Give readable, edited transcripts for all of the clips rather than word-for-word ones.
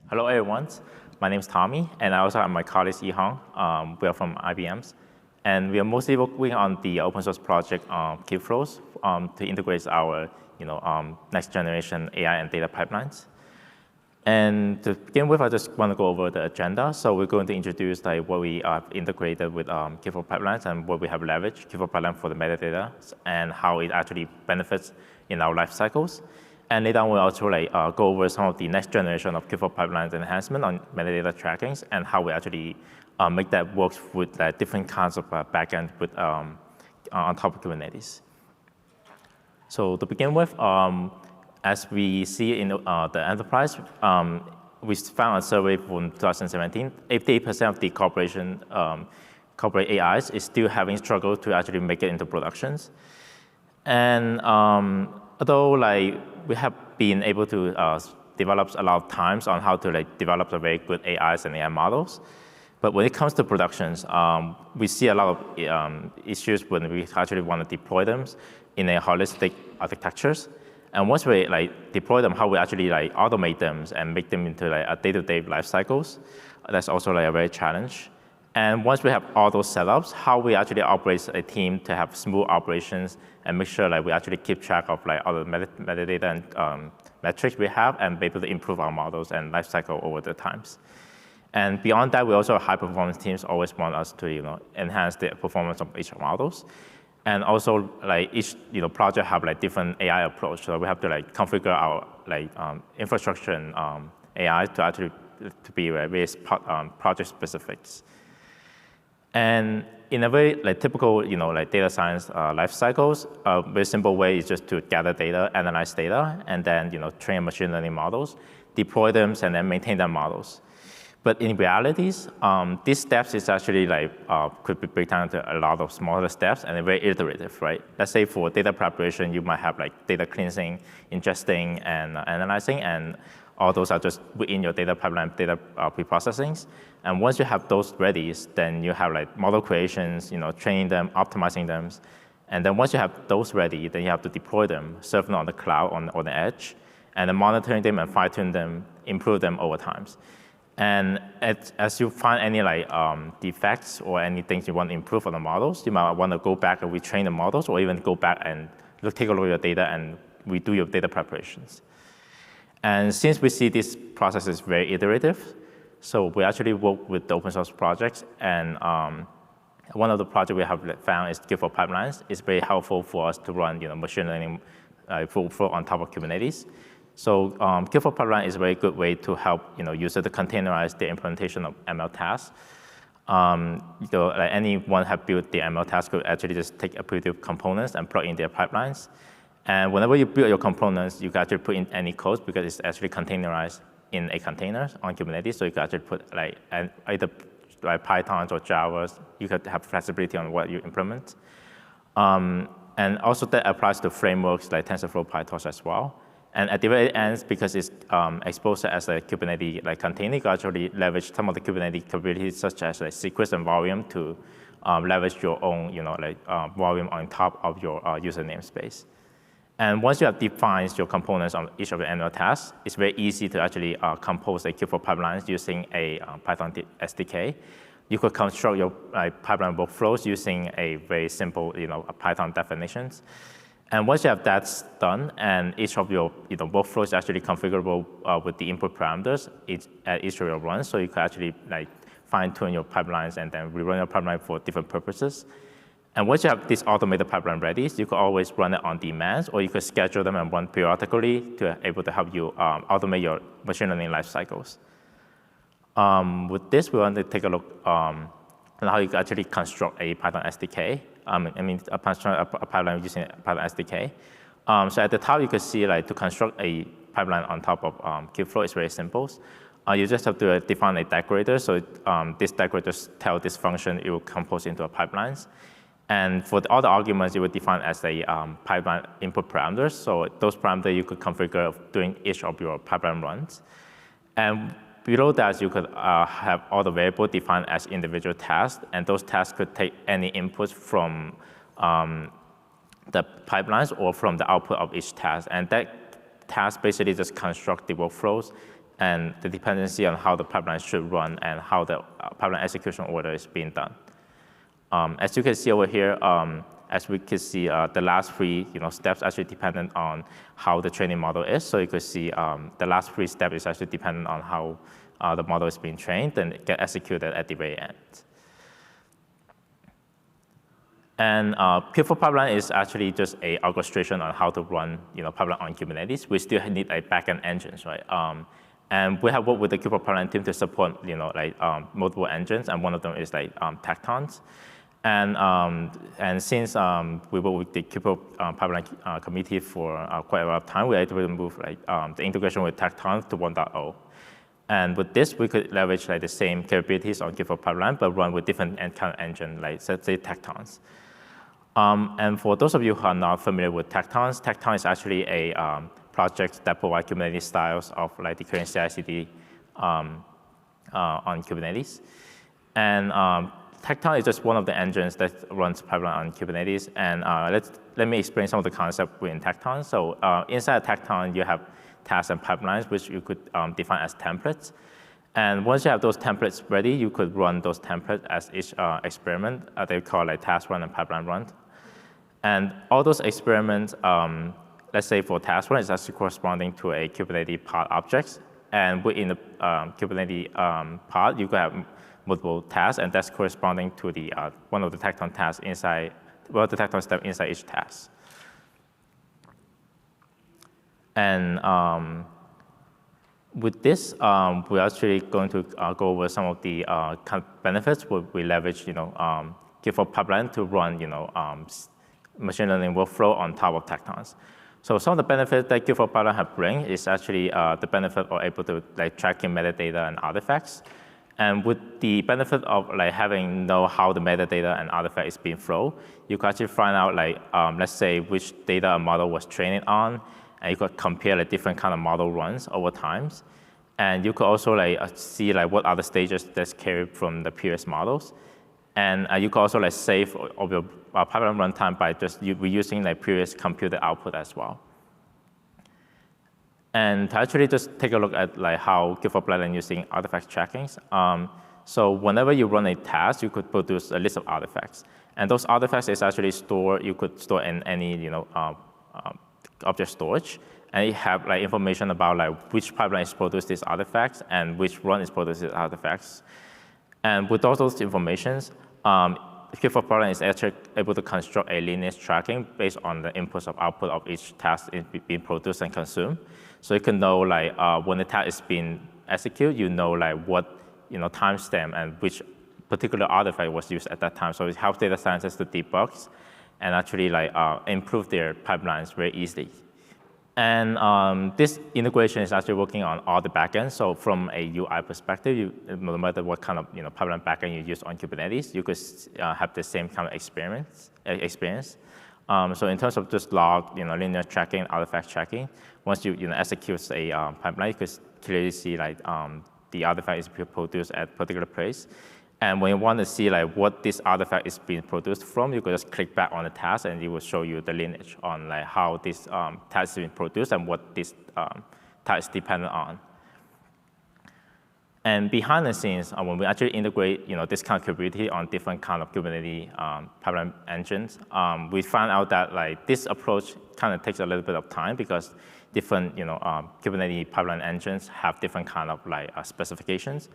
Hello, everyone. My name is Tommy, and I also have my colleague Yihong. We are from IBM's, and we are mostly working on the open source project Kubeflow to integrate our next generation AI and data pipelines. And to begin with, I just want to go over the agenda. So we're going to introduce what we have integrated with Kubeflow Pipelines and what we have leveraged Kubeflow Pipeline for the metadata and how it actually benefits in our life cycles. And later on, we'll also go over some of the next generation of Kubeflow Pipelines enhancement on metadata trackings and how we actually make that work with different kinds of backend with, on top of Kubernetes. So to begin with, as we see in the enterprise, we found a survey from 2017, 88% of the corporate AIs is still having struggled to actually make it into productions. And although we have been able to develop a lot of times on how to develop a very good AIs and AI models, but when it comes to productions, we see a lot of issues when we actually want to deploy them in a holistic architectures. And once we deploy them, how we actually automate them and make them into a day-to-day life cycles, that's also a very challenge. And once we have all those setups, how we actually operate a team to have smooth operations and make sure we actually keep track of all the metadata and metrics we have and be able to improve our models and lifecycle over the times. And beyond that, we also have high-performance teams always want us to enhance the performance of each models. And also, each project have different AI approach. So we have to configure our infrastructure and AI to actually be various project specifics. And in a very typical data science life cycles, a very simple way is just to gather data, analyze data, and then train machine learning models, deploy them, and then maintain their models. But in realities, these steps is actually could be broken down into a lot of smaller steps and very iterative, right? Let's say for data preparation, you might have data cleansing, ingesting, and analyzing, and all those are just within your data pipeline, data preprocessings. And once you have those ready, then you have model creations, training them, optimizing them. And then once you have those ready, then you have to deploy them, serve them on the cloud, on the edge, and then monitoring them and fine-tune them, improve them over time. And as you find any defects or any things you want to improve on the models, you might want to go back and retrain the models, or even go back and take a look at your data and redo your data preparations. And since we see this process is very iterative, so we actually work with the open source projects. And one of the projects we have found is Kubeflow Pipelines. It's very helpful for us to run machine learning flow on top of Kubernetes. So Kubeflow Pipeline is a very good way to help users to containerize the implementation of ML tasks. Anyone have built the ML task could actually just take a primitive components and plug in their pipelines. And whenever you build your components, you can actually put in any code because it's actually containerized in a container on Kubernetes. So you can actually put either Python or Java. You can have flexibility on what you implement. And also that applies to frameworks like TensorFlow, PyTorch as well. And at the very end, because it's exposed as a Kubernetes container, you can actually leverage some of the Kubernetes capabilities such as sequence and volume to leverage your own volume on top of your user namespace. And once you have defined your components on each of the ML tasks, it's very easy to actually compose a Kubeflow pipelines using a Python SDK. You could construct your pipeline workflows using a very simple Python definitions. And once you have that done, and each of your workflows is actually configurable with the input parameters at each of your runs, so you can actually fine-tune your pipelines and then rerun your pipeline for different purposes. And once you have this automated pipeline ready, you can always run it on demand, or you could schedule them and run periodically to able to help you automate your machine learning life cycles. With this, we want to take a look on how you can actually construct a Python SDK. A pipeline using a Python SDK. So at the top, you can see to construct a pipeline on top of Kubeflow is very simple. You just have to define a decorator. So this decorator tells this function it will compose into a pipelines. And for all the arguments, you will define as a pipeline input parameters. So those parameters you could configure during each of your pipeline runs. And below that, you could have all the variables defined as individual tasks, and those tasks could take any inputs from the pipelines or from the output of each task. And that task basically just construct the workflows and the dependency on how the pipeline should run and how the pipeline execution order is being done. As you can see over here, as we can see, the last three steps actually dependent on how the training model is. So you could see the last three steps is actually dependent on how the model is being trained and get executed at the very end. And Kubeflow pipeline is actually just a orchestration on how to run pipeline on Kubernetes. We still need a backend engines, right? And we have worked with the Kubeflow pipeline team to support multiple engines, and one of them is Tectons. And since we work with the Kubeflow pipeline committee for quite a lot of time, we were able to move the integration with Tectons to 1.0. And with this, we could leverage the same capabilities on Kubeflow pipeline, but run with different kind of engine, like say Tectons. And for those of you who are not familiar with Tectons, Tecton is actually a project that provides Kubernetes styles of the current CI/CD on Kubernetes. And Tecton is just one of the engines that runs pipeline on Kubernetes. And let me explain some of the concepts within Tecton. So inside Tecton, you have tasks and pipelines, which you could define as templates. And once you have those templates ready, you could run those templates as each experiment. They call task run and pipeline run. And all those experiments, let's say for task run, is actually corresponding to a Kubernetes pod objects. And within the Kubernetes pod, you could have multiple tasks, and that's corresponding to the one of the Tecton tasks inside, well, the Tecton step inside each task. And with this, we're actually going to go over some of the kind of benefits where we leverage, Kubeflow pipeline to run, machine learning workflow on top of Tectons. So some of the benefits that Kubeflow pipeline have bring is actually the benefit of able to tracking metadata and artifacts. And with the benefit of having know how the metadata and artifact is being flowed, you can actually find out let's say which data a model was trained on, and you could compare different kind of model runs over times. And you could also see what are the stages that's carried from the previous models. And you could also save of your pipeline runtime by just reusing previous computed output as well. And to actually just take a look at how Kubeflow pipeline using artifact trackings. So whenever you run a task, you could produce a list of artifacts. And those artifacts is actually stored, you could store in any object storage. And you have information about which pipeline is produced these artifacts and which run is produced these artifacts. And with all those informations, Kubeflow pipeline is actually able to construct a lineage tracking based on the inputs of output of each task being produced and consumed. So you can know when the task is being executed, you know what timestamp and which particular artifact was used at that time. So it helps data scientists to debug and actually improve their pipelines very easily. And this integration is actually working on all the backends. So from a UI perspective, no matter what kind of pipeline backend you use on Kubernetes, you could have the same kind of experience. So in terms of just log, linear tracking, artifact tracking, once you execute a pipeline, you could clearly see the artifact is produced at a particular place. And when you want to see what this artifact is being produced from, you could just click back on the task, and it will show you the lineage on how this task is being produced and what this task is dependent on. And behind the scenes, when we actually integrate this kind of capability on different kind of Kubernetes pipeline engines, we found out that this approach kind of takes a little bit of time because different Kubernetes pipeline engines have different kind of specifications.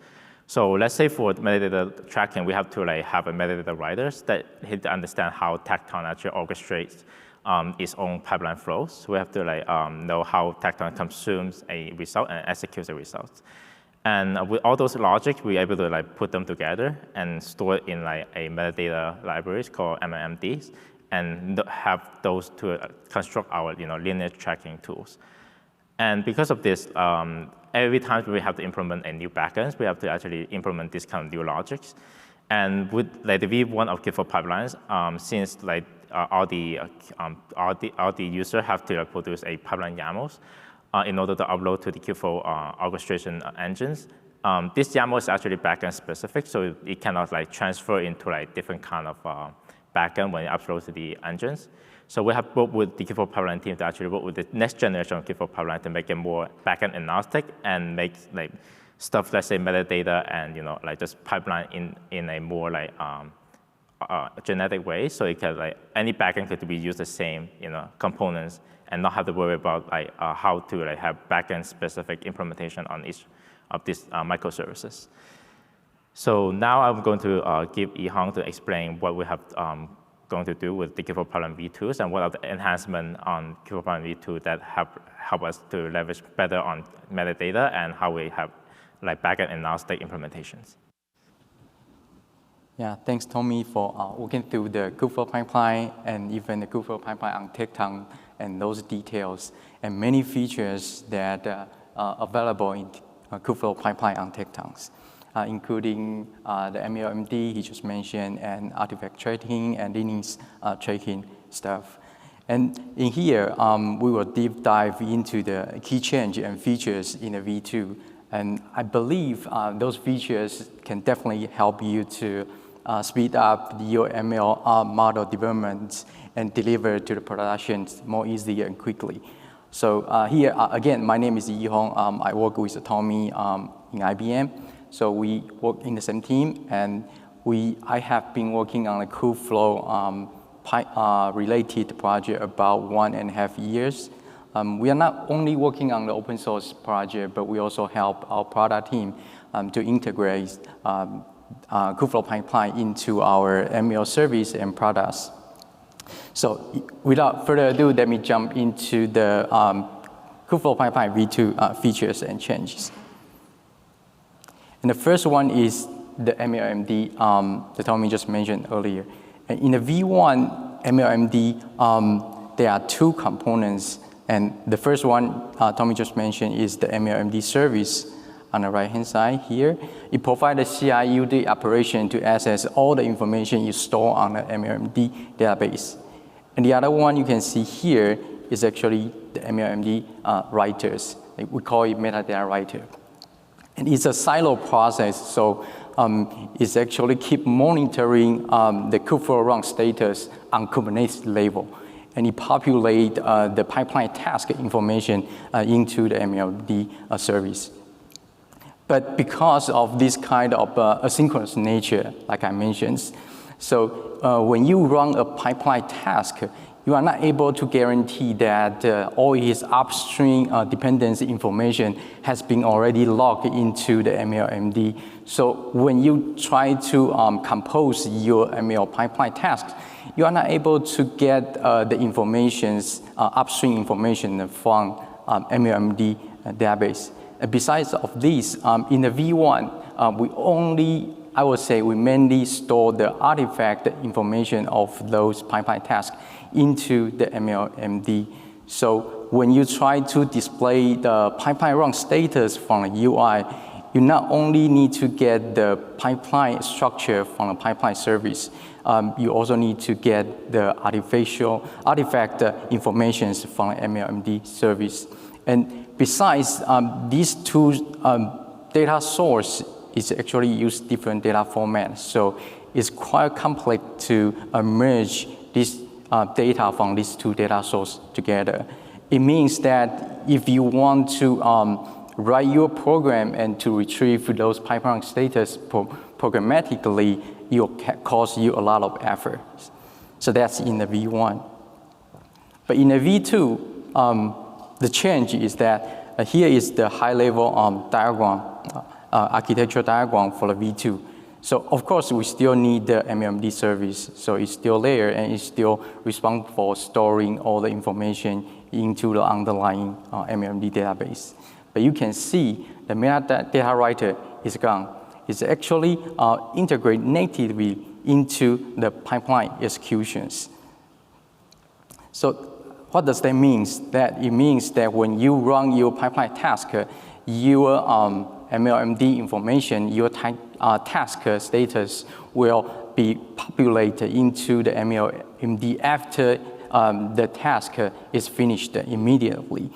So let's say for metadata tracking, we have to have a metadata writers that understand how Tecton actually orchestrates its own pipeline flows. So we have to know how Tecton consumes a result and executes a result. And with all those logics, we're able to put them together and store it in a metadata libraries called MMDs, and have those to construct our lineage tracking tools. And because of this, every time we have to implement a new backend, we have to actually implement this kind of new logics. And with the V1 of Kubeflow pipelines, since all the users have to produce a pipeline YAMLs in order to upload to the Kubeflow orchestration engines, this YAML is actually backend specific, so it cannot transfer into different kind of backend when it uploads to the engines. So we have worked with the Kubeflow pipeline team to actually work with the next generation of Kubeflow pipeline to make it more backend agnostic and make like stuff, let's say metadata and like just pipeline in a more like genetic way, so it can like any backend could be used the same components and not have to worry about like how to like have backend specific implementation on each of these microservices. So now I'm going to give Yi-Hong to explain what we have going to do with the Kubeflow Pipeline V2s and what are the enhancements on Kubeflow Pipeline V2 that help us to leverage better on metadata and how we have like backend agnostic implementations. Yeah, thanks Tommy for walking through the Kubeflow pipeline and even the Kubeflow pipeline architecture and those details and many features that are available in Kubeflow pipeline architectures. Including the MLMD he just mentioned, and artifact tracking and lineage tracking stuff. And in here, we will deep dive into the key change and features in the V2. And I believe those features can definitely help you to speed up your ML model development and deliver to the production more easily and quickly. So here, again, my name is Yi-Hong. I work with Tommy in IBM. So we work in the same team, and I have been working on a Kubeflow related project about 1.5 years. We are not only working on the open source project, but we also help our product team to integrate Kubeflow pipeline into our ML service and products. So without further ado, let me jump into the Kubeflow pipeline V2 features and changes. And the first one is the MLMD that Tommy just mentioned earlier. And in the V1 MLMD, there are two components. And the first one Tommy just mentioned is the MLMD service on the right-hand side here. It provides a CI/UD operation to access all the information you store on the MLMD database. And the other one you can see here is actually the MLMD writers. We call it metadata writer. And it's a silo process, so it's actually keep monitoring the Kubeflow run status on Kubernetes level. And it populate the pipeline task information into the MLD service. But because of this kind of asynchronous nature, like I mentioned, so when you run a pipeline task, you are not able to guarantee that all his upstream dependency information has been already logged into the MLMD. So when you try to compose your ML pipeline tasks, you are not able to get the upstream information from MLMD database. Besides of this, in the V1, I would say we mainly store the artifact information of those pipeline tasks into the MLMD. So when you try to display the pipeline run status from the UI, you not only need to get the pipeline structure from the pipeline service, you also need to get the artifact information from the MLMD service. And besides, these two data source is actually use different data formats. So it's quite complex to merge this data from these two data sources together. It means that if you want to write your program and to retrieve those pipeline status programmatically, it will cost you a lot of effort. So that's in the V1. But in the V2, the change is that here is the high-level diagram, architecture diagram for the V2. So of course, we still need the MLMD service. So it's still there, and it's still responsible for storing all the information into the underlying MLMD database. But you can see the metadata writer is gone. It's actually integrated natively into the pipeline executions. So what does that mean? It means that when you run your pipeline task, your MLMD information, your task status will be populated into the MLMD after the task is finished immediately.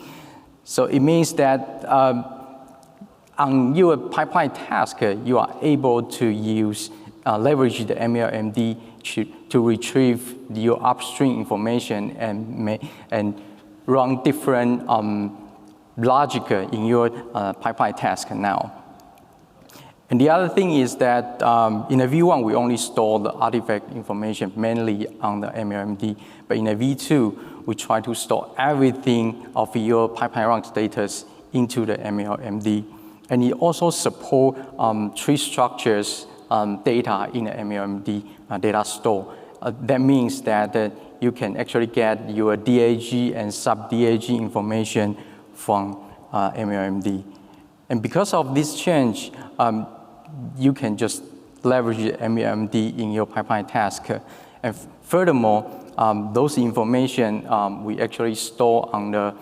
So it means that on your pipeline task, you are able to use leverage the MLMD to retrieve your upstream information and run different logic in your pipeline task now. And the other thing is that in a V1, we only store the artifact information mainly on the MLMD. But in a V2, we try to store everything of your pipeline run status into the MLMD. And it also supports tree structures data in the MLMD data store. That means that you can actually get your DAG and sub-DAG information from MLMD. And because of this change, you can just leverage the MLMD in your pipeline task. And furthermore, those information we actually store on the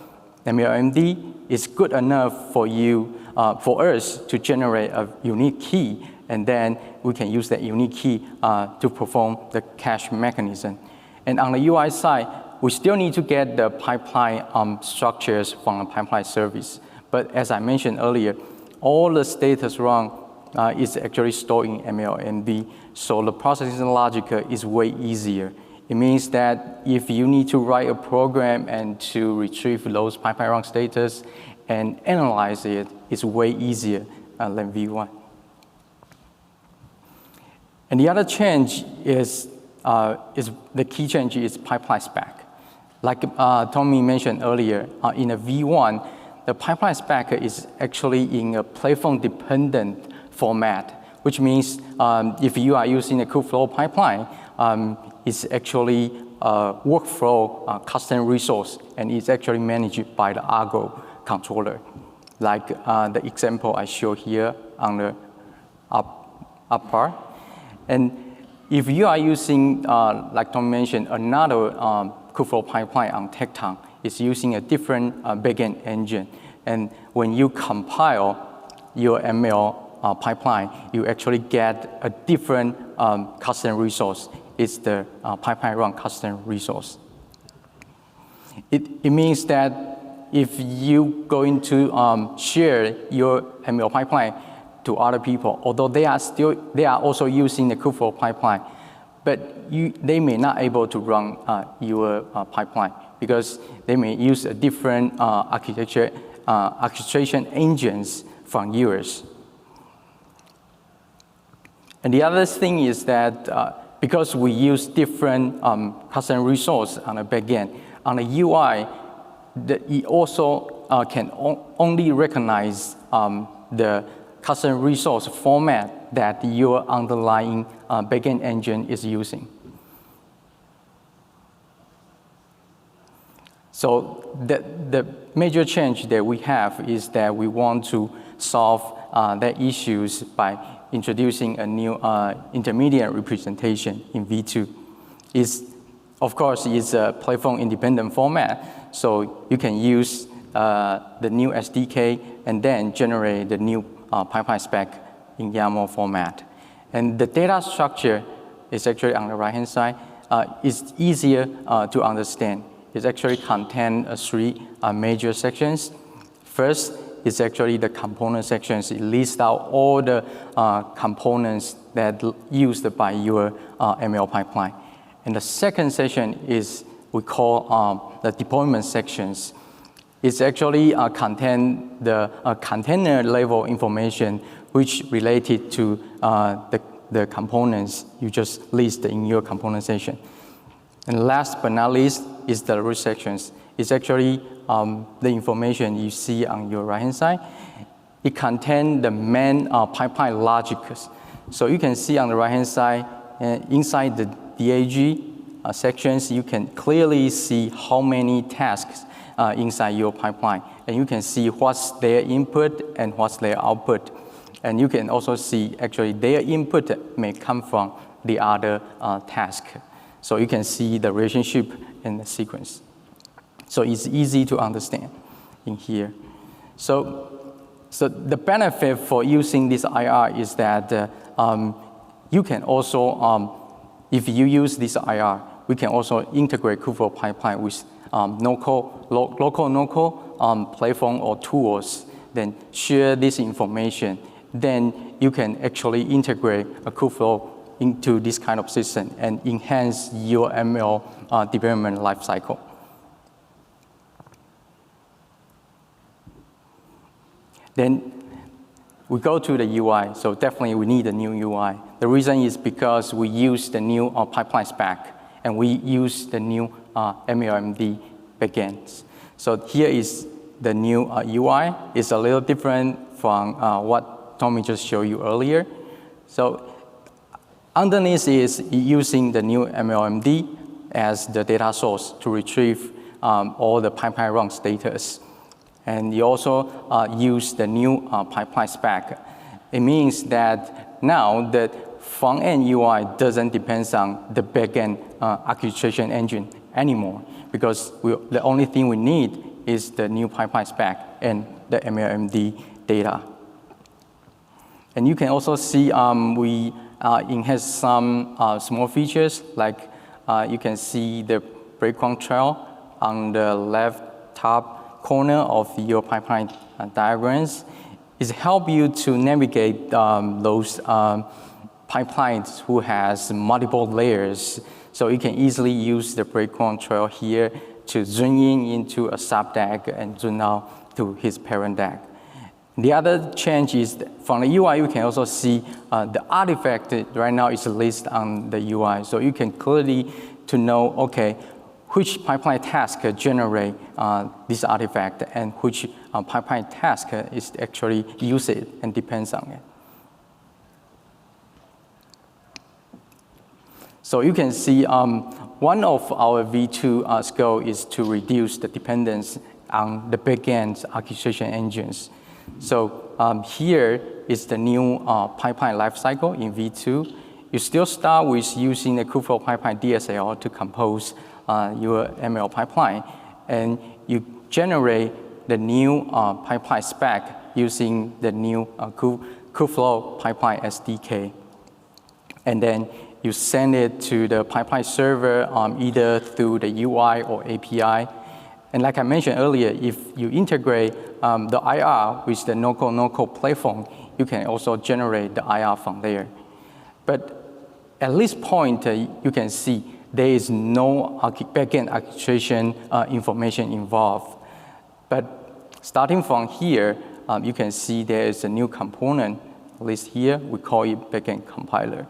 MLMD is good enough for you, for us to generate a unique key, and then we can use that unique key to perform the cache mechanism. And on the UI side, we still need to get the pipeline structures from the pipeline service. But as I mentioned earlier, all the status run is actually stored in MLMD, so the processing logic is way easier. It means that if you need to write a program and to retrieve those pipeline run status and analyze it, it's way easier than V1. And the other change is the key change is pipeline spec. Like Tommy mentioned earlier, in a V1, the pipeline spec is actually in a platform-dependent format, which means if you are using a Kubeflow pipeline, it's actually a workflow custom resource, and it's actually managed by the Argo controller, like the example I show here on the up part. And if you are using, like Tom mentioned, another Kubeflow pipeline on Tecton, it's using a different backend engine. And when you compile your ML pipeline, you actually get a different custom resource. It's the pipeline run custom resource. It means that if you going to share your ML pipeline to other people, although they are also using the Kubeflow pipeline, but they may not able to run your pipeline because they may use a different orchestration engines from yours. And the other thing is that because we use different custom resource on the backend, on the UI, it also can only recognize the custom resource format that your underlying backend engine is using. So the major change that we have is that we want to solve the issues by introducing a new intermediate representation in V2. Of course, it's a platform-independent format, so you can use the new SDK and then generate the new pipeline spec in YAML format. And the data structure is actually on the right-hand side. It's easier to understand. It actually contains three major sections. First, it's actually the component sections. It lists out all the components that used by your ML pipeline. And the second section is we call the deployment sections. It's actually contain the container level information which related to the components you just list in your component section. And last but not least is the root sections. It's actually the information you see on your right-hand side. It contains the main pipeline logics. So you can see on the right-hand side, inside the DAG sections, you can clearly see how many tasks inside your pipeline. And you can see what's their input and what's their output. And you can also see actually their input may come from the other task. So you can see the relationship and the sequence. So it's easy to understand in here. So the benefit for using this IR is that you can also, if you use this IR, we can also integrate Kubeflow pipeline with local no-code platform or tools, then share this information. Then you can actually integrate a Kubeflow into this kind of system and enhance your ML development lifecycle. Then we go to the UI, so definitely we need a new UI. The reason is because we use the new pipeline Spec, and we use the new MLMD backends. So here is the new UI. It's a little different from what Tommy just showed you earlier. So underneath is using the new MLMD as the data source to retrieve all the pipeline run status. And you also use the new pipeline Spec. It means that now the front-end UI doesn't depend on the back-end orchestration engine anymore, because the only thing we need is the new pipeline Spec and the MLMD data. And you can also see we enhance some small features, like you can see the breadcrumb trail on the left top corner of your pipeline diagrams. It helps you to navigate those pipelines who has multiple layers. So you can easily use the breadcrumb trail here to zoom in into a sub-DAG and zoom out to his parent DAG. The other change is from the UI, you can also see the artifact right now is listed on the UI. So you can clearly to know, okay, which pipeline task generate this artifact and which pipeline task is actually use it and depends on it. So you can see one of our V2 goal is to reduce the dependence on the backend orchestration engines. So here is the new pipeline lifecycle in V2. You still start with using the Kubeflow pipeline DSL to compose your ML pipeline, and you generate the new pipeline Spec using the new Kubeflow pipeline SDK. And then you send it to the pipeline server either through the UI or API. And like I mentioned earlier, if you integrate the IR with the no-code platform, you can also generate the IR from there. But at this point, you can see there is no backend orchestration information involved. But starting from here, you can see there is a new component, at least here, we call it backend compiler.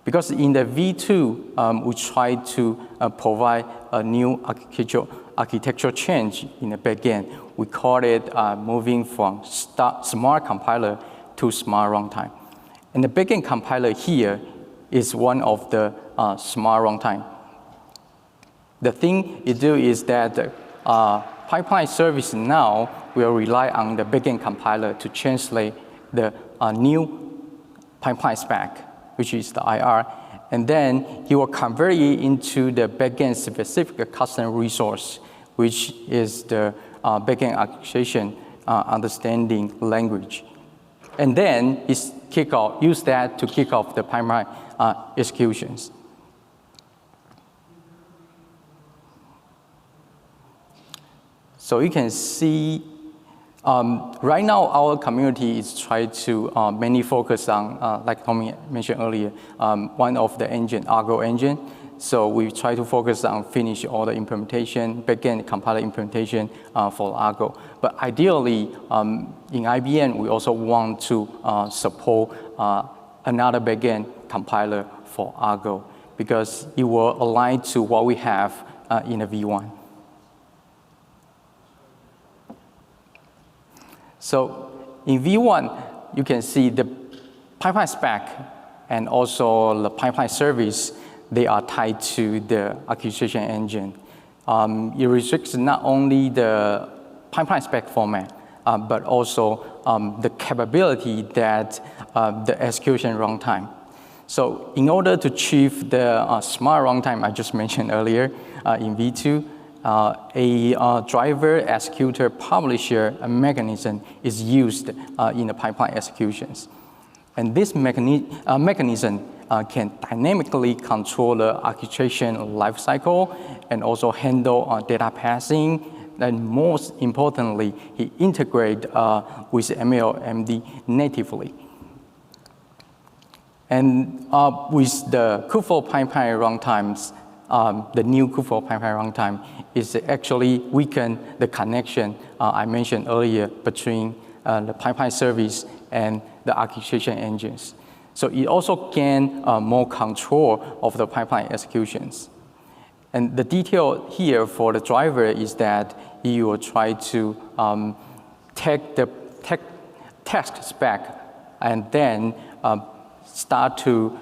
Because in the V2, we try to provide a new architectural change in the backend. We call it moving from smart compiler to smart runtime. And the backend compiler here is one of the smart runtime. The thing it do is that pipeline service now will rely on the backend compiler to translate the new pipeline Spec, which is the IR, and then he will convert it into the backend specific custom resource, which is the backend orchestration understanding language. And then use that to kick off the pipeline executions. So you can see right now our community is trying to mainly focus on, like Tommy mentioned earlier, one of the engine, Argo engine. So we try to focus on finish all the implementation, backend compiler implementation for Argo. But ideally, in IBM, we also want to support another backend compiler for Argo, because it will align to what we have in a V1. So in V1, you can see the pipeline Spec and also the pipeline service, they are tied to the orchestration engine. It restricts not only the pipeline Spec format, but also the capability that the execution runtime. So in order to achieve the smart runtime I just mentioned earlier in V2, a driver executor publisher mechanism is used in the pipeline executions. And this mechanism can dynamically control the orchestration lifecycle and also handle data passing. And most importantly, it integrates with MLMD natively. And with the Kubeflow Pipeline runtimes, the new Kubeflow Pipeline runtime is actually weaken the connection I mentioned earlier between the pipeline service and the orchestration engines. So it also gain more control of the pipeline executions. And the detail here for the driver is that you will try to take the task spec and then start to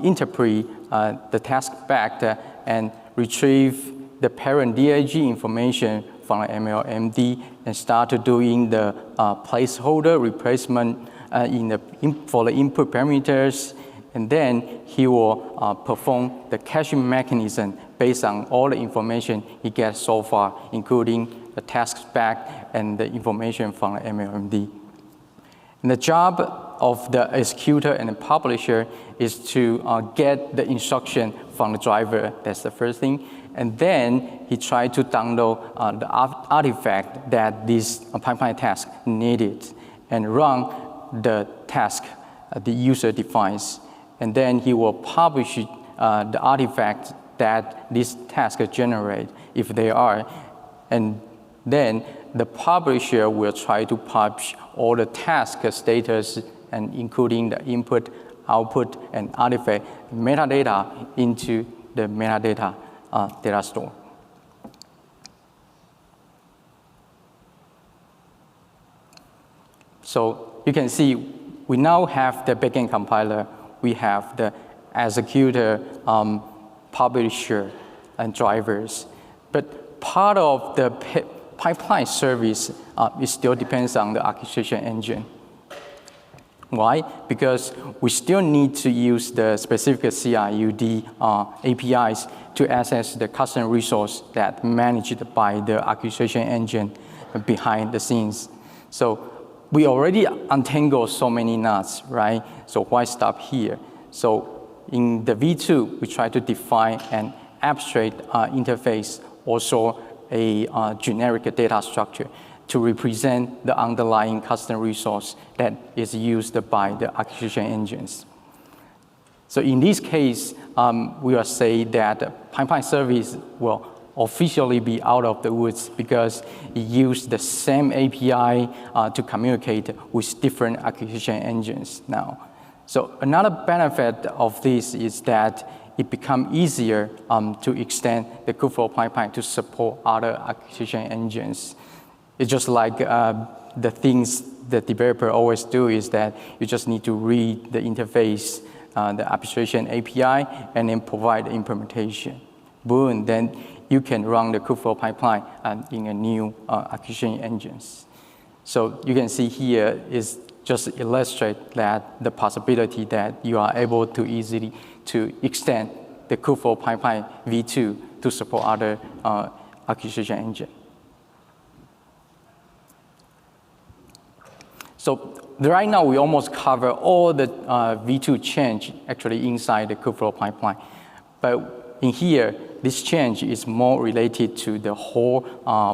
interpret the task spec and retrieve the parent DIG information from the MLMD and start to doing the placeholder replacement for the input parameters. And then he will perform the caching mechanism based on all the information he gets so far, including the task spec and the information from the MLMD. And the job of the executor and the publisher is to get the instruction from the driver. That's the first thing. And then he tried to download the artifact that this pipeline task needed and run the task the user defines. And then he will publish the artifact that this task generate, if they are. And then the publisher will try to publish all the task status and including the input, output, and artifact metadata into the metadata data store. So you can see we now have the backend compiler, we have the executor, publisher, and drivers. But part of the pipeline service it still depends on the orchestration engine. Why? Because we still need to use the specific CRUD APIs to access the custom resource that managed by the orchestration engine behind the scenes. So we already untangled so many knots, right? So why stop here? So in the V2, we try to define an abstract interface, also a generic data structure to represent the underlying custom resource that is used by the orchestration engines. So in this case, we will say that pipeline service will officially be out of the woods because it uses the same API to communicate with different orchestration engines now. So another benefit of this is that it becomes easier to extend the Kubeflow pipeline to support other orchestration engines. It's just like the things the developer always do is that you just need to read the interface, the abstraction API, and then provide the implementation. Boom, then you can run the Kubeflow pipeline in a new orchestration engines. So you can see here is just illustrate that the possibility that you are able to easily to extend the Kubeflow pipeline V2 to support other orchestration engine. So right now we almost cover all the V2 change actually inside the Kubeflow pipeline. But in here, this change is more related to the whole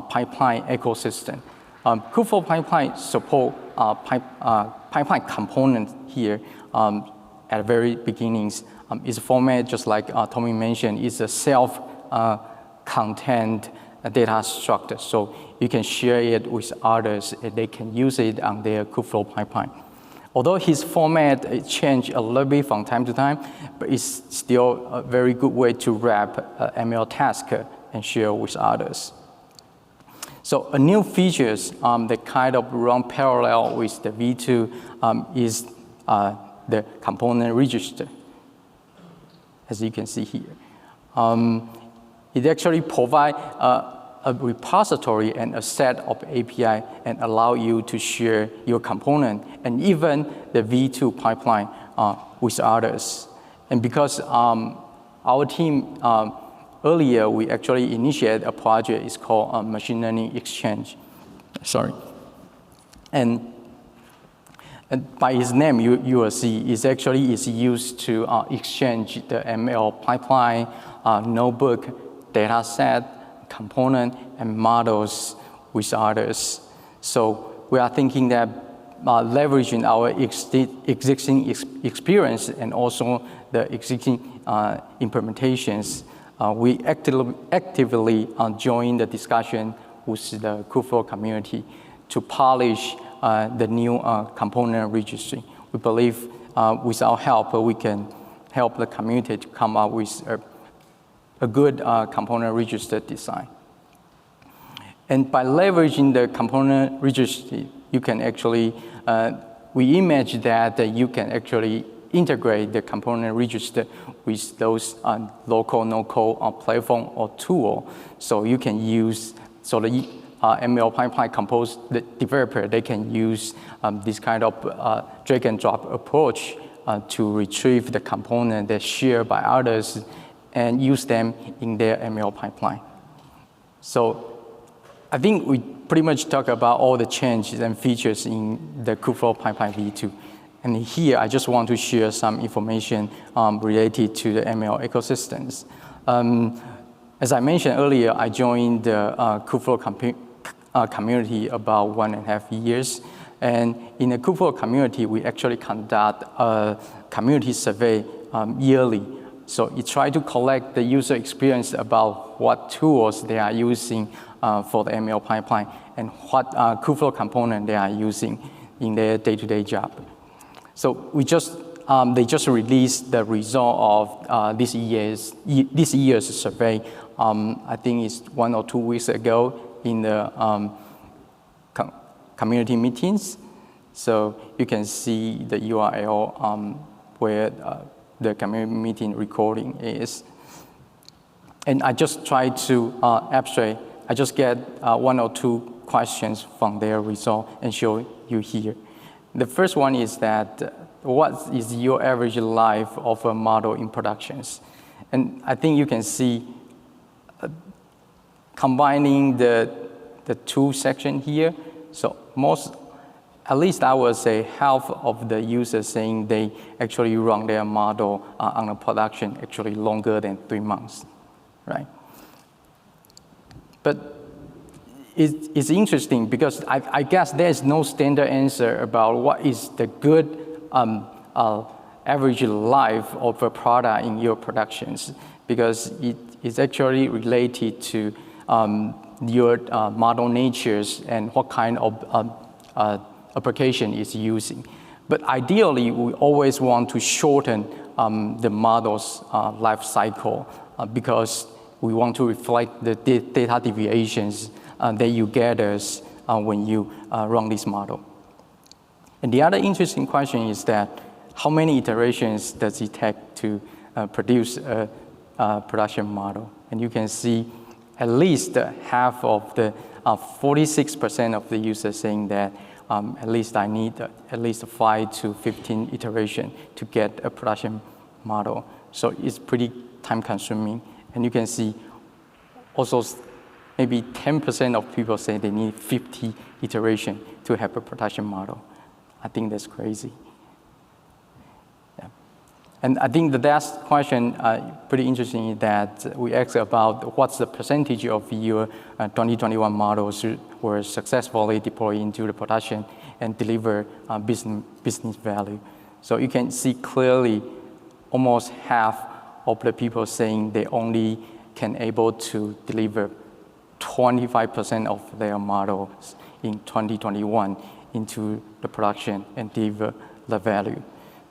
pipeline ecosystem. Kubeflow pipeline support pipeline component here at the very beginnings. Is format, just like Tommy mentioned, is a self-contained data structure. So you can share it with others and they can use it on their Kubeflow pipeline. Although his format changed a little bit from time to time, but it's still a very good way to wrap ML task and share with others. So a new features that kind of run parallel with the V2 is the component register, as you can see here. It actually provides a repository and a set of API and allow you to share your component and even the V2 pipeline with others. And because our team, earlier we actually initiated a project, it's called Machine Learning Exchange. Sorry. And by its name, you will see it's actually is used to exchange the ML pipeline, notebook, data set, component, and models with others. So we are thinking that leveraging our existing experience and also the existing implementations, we actively join the discussion with the Kubeflow community to polish the new component registry. We believe with our help, we can help the community to come up with a good component register design. And by leveraging the component registry, you can actually, we imagine that you can actually integrate the component register with those local no-code platform or tool. So you can use, so the ML pipeline compose, the developer, they can use this kind of drag and drop approach to retrieve the component that's shared by others and use them in their ML pipeline. So I think we pretty much talk about all the changes and features in the Kubeflow Pipeline v2. And here, I just want to share some information related to the ML ecosystems. As I mentioned earlier, I joined the Kubeflow community about 1.5 years. And in the Kubeflow community, we actually conduct a community survey yearly. So you try to collect the user experience about what tools they are using for the ML pipeline and what Kubeflow component they are using in their day-to-day job. So we just, they just released the result of this year's survey. I think it's 1 or 2 weeks ago in the community meetings. So you can see the URL where the community meeting recording is. And I just try to abstract. I just get 1 or 2 questions from their result and show you here. The first one is that, what is your average life of a model in productions? And I think you can see combining the 2 sections here. So at least I would say half of the users saying they actually run their model on a production actually longer than 3 months, right? But it's interesting because I guess there's no standard answer about what is the good average life of a product in your productions, because it is actually related to your model natures and what kind of application is using. But ideally, we always want to shorten the model's life cycle because we want to reflect the data deviations that you gather when you run this model. And the other interesting question is that how many iterations does it take to produce a production model? And you can see at least half of the 46% of the users saying that at least I need at least 5 to 15 iterations to get a production model. So it's pretty time consuming. And you can see also maybe 10% of people say they need 50 iterations to have a production model. I think that's crazy. Yeah. And I think the last question, pretty interesting, is that we asked about what's the percentage of your 2021 models were successfully deployed into the production and deliver business value. So you can see clearly almost half of the people saying they only can able to deliver 25% of their models in 2021 into the production and deliver the value.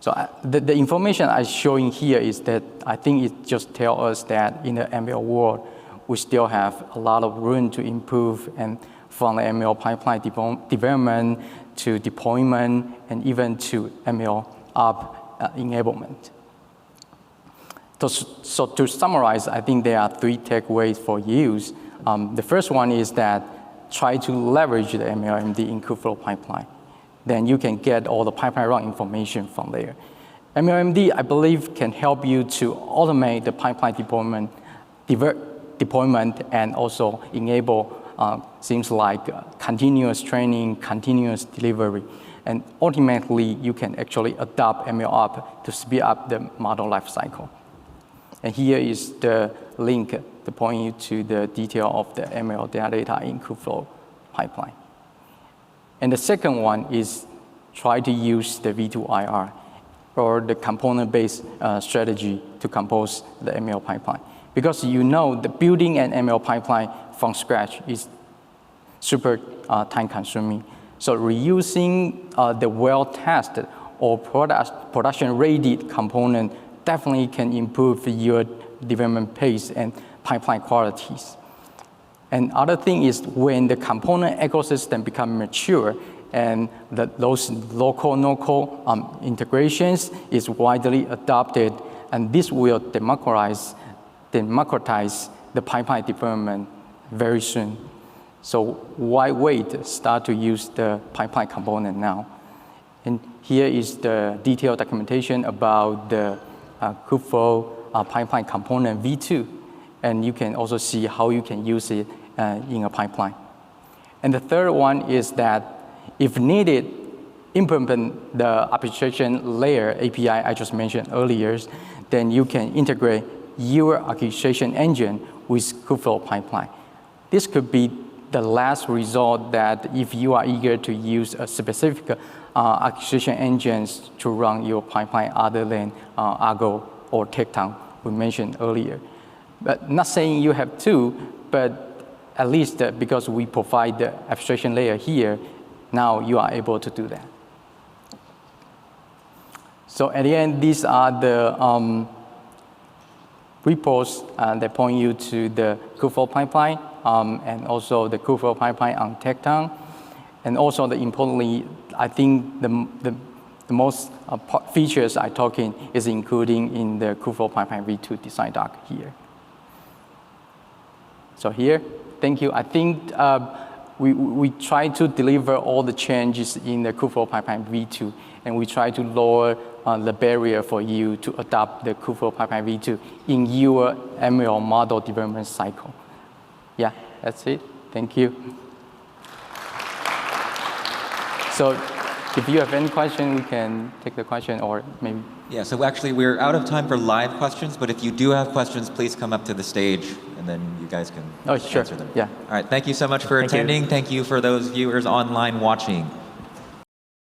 So the information I'm showing here is that I think it just tells us that in the ML world, we still have a lot of room to improve, and from the ML pipeline development to deployment and even to ML app enablement. So to summarize, I think there are 3 takeaways for use. The first one is that try to leverage the MLMD in Kubeflow pipeline. Then you can get all the pipeline run information from there. MLMD, I believe, can help you to automate the pipeline deployment and also enable things like continuous training, continuous delivery. And ultimately, you can actually adopt ML app to speed up the model lifecycle. And here is the link to point you to the detail of the ML data in Kubeflow pipeline. And the second one is try to use the V2IR or the component-based strategy to compose the ML pipeline. Because you know the building an ML pipeline from scratch is super time-consuming. So reusing the well-tested or production-ready component definitely can improve your development pace and pipeline qualities. And other thing is when the component ecosystem become mature and those local, no-code integrations is widely adopted, and this will democratize the pipeline development very soon. So why wait? Start to use the pipeline component now. And here is the detailed documentation about the Kubeflow pipeline component V2. And you can also see how you can use it in a pipeline. And the third one is that if needed, implement the abstraction layer API I just mentioned earlier, then you can integrate your orchestration engine with Kubeflow pipeline. This could be the last result that if you are eager to use a specific orchestration engines to run your pipeline other than Argo or Tecton we mentioned earlier. But not saying you have to, but at least because we provide the abstraction layer here, now you are able to do that. So at the end, these are the reports that point you to the Kubeflow pipeline and also the Kubeflow pipeline on Tecton. And also, importantly, I think the most features I'm talking is including in the Kubeflow pipeline V2 design doc here. So here, thank you. I think we try to deliver all the changes in the Kubeflow pipeline V2, and we try to lower the barrier for you to adopt the Kubeflow pipeline V2 in your ML model development cycle. Yeah, that's it. Thank you. So if you have any question, we can take the question, or maybe. Yeah, so actually we're out of time for live questions, but if you do have questions, please come up to the stage and then you guys can answer them. Yeah. All right, thank you so much for attending. Thank you for those viewers online watching.